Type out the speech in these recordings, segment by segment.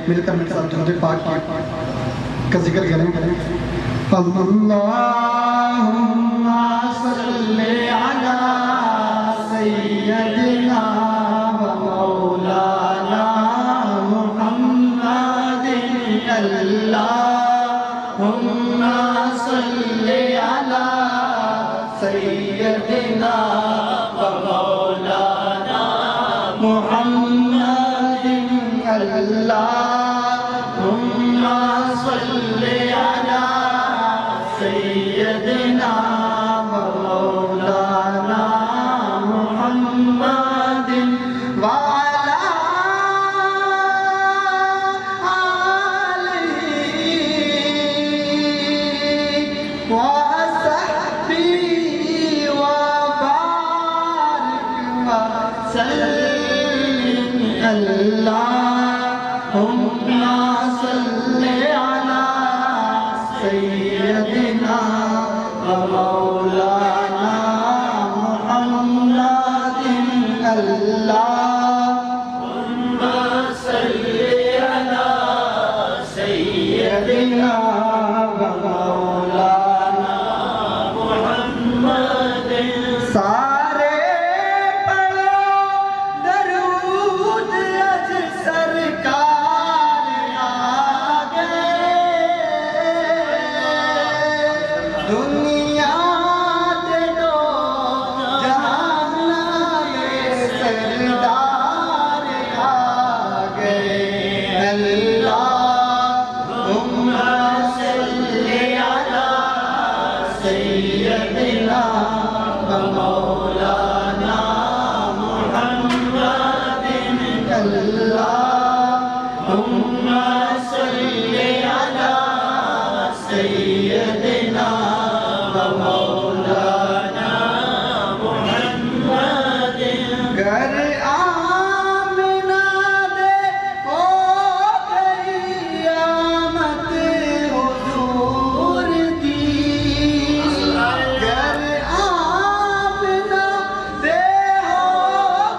مل کر میرے ساتھ درود پاک کا ذکر کریں. اللہم صلی علی سیدنا و مولانا محمد. اللہم صلی علی سیدنا و مولانا محمد. اللہم صلی علی سیدنا و مولانا محمد وعلی آلہ وصحبہ وبارک وسلم. اللہم صلی علی سیدنا و مولانا محمد. اللہم صلی علی سیدنا و مولانا محمد. سارے پڑھو درود اج سرکار آگے. دنیا دے دو جہان میں سردار آگے. اللہم صلی علی سیدنا و مولانا محمد. اللہم صلی علی سیدنا و مولانا محمد. گر آمنہ دے ہو گئی آمد حضور دی. گر آمنہ دے ہو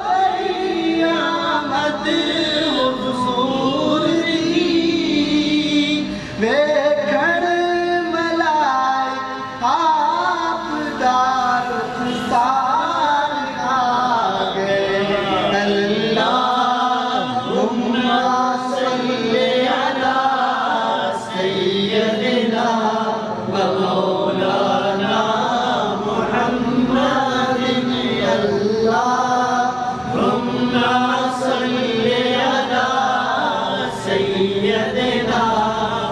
گئی آمد حضور دی. ویکھن ملائک آپ دار سار آگے. اللہم صلی علی سیدنا و مولانا محمد. اللہم صلی علی سیدنا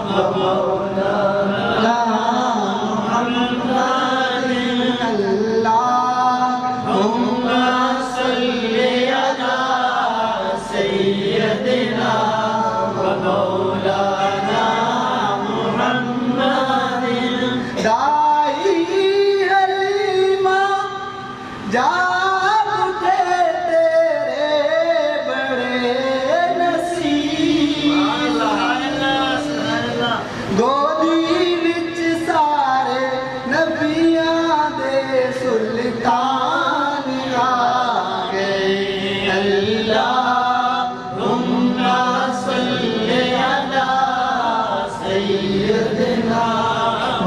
و مولانا محمد. اللہم صلی علی سیدنا و مولانا محمد. دائی حلیمہ جاگ اٹھے تیرے بڑے نصیب. گودی وچ سارے نبیاں دے سلطان آگے. اللہم صلی علی سیدنا و